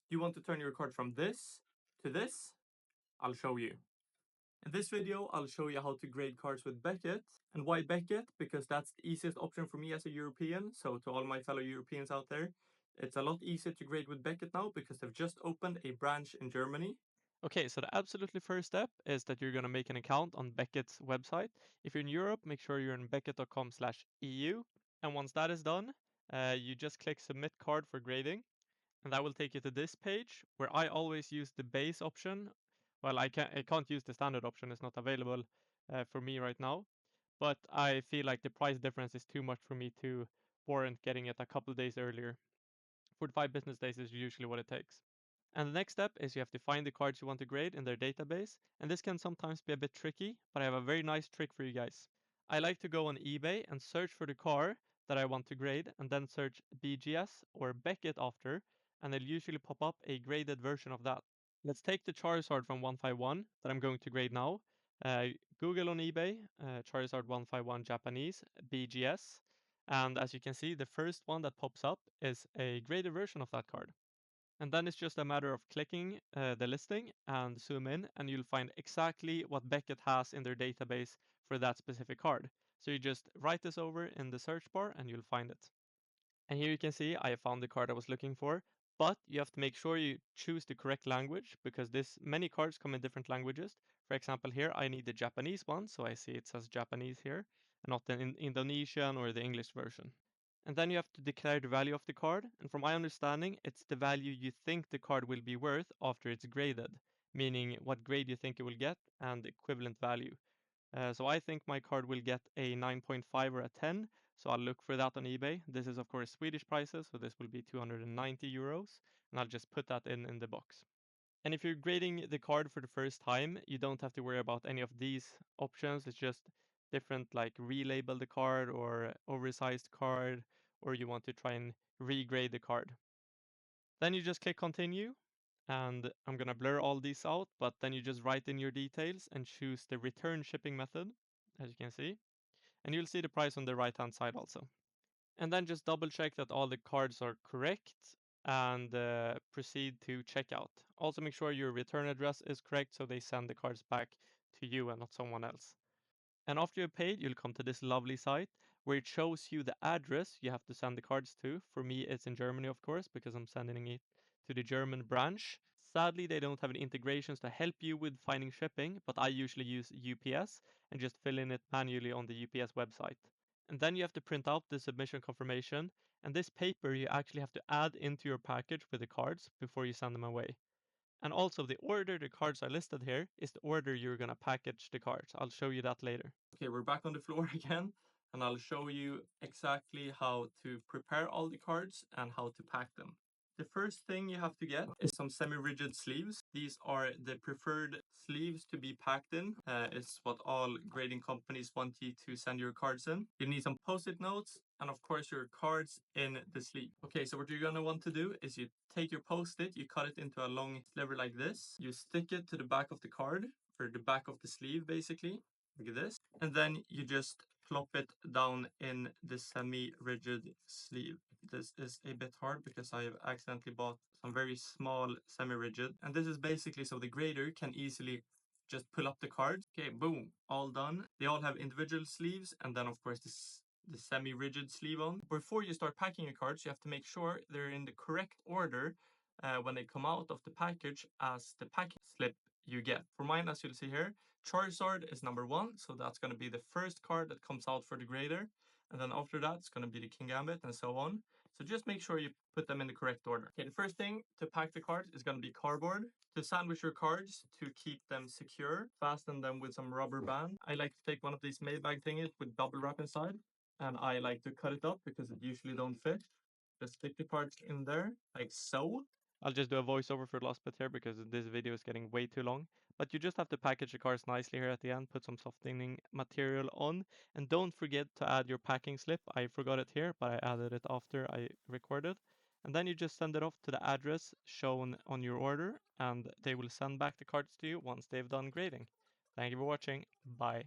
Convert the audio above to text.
You want to turn your card from this to this? I'll show you. In this video, I'll show you how to grade cards with Beckett. And why Beckett? Because that's the easiest option for me as a European. So to all my fellow Europeans out there, it's a lot easier to grade with Beckett now because they've just opened a branch in Germany. Okay, so the absolutely first step is that you're going to make an account on Beckett's website. If you're in Europe, make sure you're in beckett.com/EU. And once that is done, you just click submit card for grading. And that will take you to this page where I always use the base option. Well, I can't use the standard option. It's not available for me right now. But I feel like the price difference is too much for me to warrant getting it a couple of days earlier. 45 business days is usually what it takes. And the next step is you have to find the cards you want to grade in their database. And this can sometimes be a bit tricky, but I have a very nice trick for you guys. I like to go on eBay and search for the car that I want to grade and then search BGS or Beckett after, and it'll usually pop up a graded version of that. Let's take the Charizard from 151 that I'm going to grade now. Google on eBay, Charizard 151 Japanese, BGS. And as you can see, the first one that pops up is a graded version of that card. And then it's just a matter of clicking the listing and zoom in, and you'll find exactly what Beckett has in their database for that specific card. So you just write this over in the search bar and you'll find it. And here you can see I found the card I was looking for, but you have to make sure you choose the correct language because many cards come in different languages. For example, here I need the Japanese one, so I see it says Japanese here, and not the Indonesian or the English version. And then you have to declare the value of the card. And from my understanding, it's the value you think the card will be worth after it's graded, meaning what grade you think it will get and equivalent value. So I think my card will get a 9.5 or a 10. So I'll look for that on eBay. This is of course Swedish prices, so this will be 290 euros. And I'll just put that in the box. And if you're grading the card for the first time, you don't have to worry about any of these options. It's just different like relabel the card or oversized card, or you want to try and regrade the card. Then you just click continue, and I'm gonna blur all these out, but then you just write in your details and choose the return shipping method, as you can see, and you'll see the price on the right hand side also. And then just double check that all the cards are correct and proceed to checkout. Also make sure your return address is correct so they send the cards back to you and not someone else. And after you've paid, you'll come to this lovely site where it shows you the address you have to send the cards to. For me, it's in Germany, of course, because I'm sending it to the German branch. Sadly, they don't have any integrations to help you with finding shipping, but I usually use UPS and just fill in it manually on the UPS website. And then you have to print out the submission confirmation, and this paper you actually have to add into your package with the cards before you send them away. And also the order the cards are listed here is the order you're going to package the cards. I'll show you that later. Okay, we're back on the floor again, and I'll show you exactly how to prepare all the cards and how to pack them. The first thing you have to get is some semi-rigid sleeves. These are the preferred sleeves to be packed in. It's what all grading companies want you to send your cards in. You need some post-it notes and of course your cards in the sleeve. Okay, so what you're gonna want to do is you take your post-it, you cut it into a long sliver like this. You stick it to the back of the card, or the back of the sleeve basically, like this. And then you just plop it down in the semi-rigid sleeve. This is a bit hard because I have accidentally bought some very small semi-rigid, and this is basically so the grader can easily just pull up the cards. Okay, boom, all done. They all have individual sleeves, and then of course the semi-rigid sleeve on. Before you start packing your cards, you have to make sure they're in the correct order when they come out of the package as the packing slip you get. For mine, as you'll see here, Charizard is number 1, so that's going to be the first card that comes out for the grader. And then after that, it's going to be the King Gambit and so on. So just make sure you put them in the correct order. Okay, the first thing to pack the cards is going to be cardboard. To sandwich your cards, to keep them secure, fasten them with some rubber band. I like to take one of these Maybag thingies with bubble wrap inside, and I like to cut it up because it usually don't fit. Just stick the cards in there, like so. I'll just do a voiceover for the last bit here because this video is getting way too long. But you just have to package the cards nicely here at the end, put some softening material on, and don't forget to add your packing slip. I forgot it here, but I added it after I recorded. And then you just send it off to the address shown on your order, and they will send back the cards to you once they've done grading. Thank you for watching. Bye.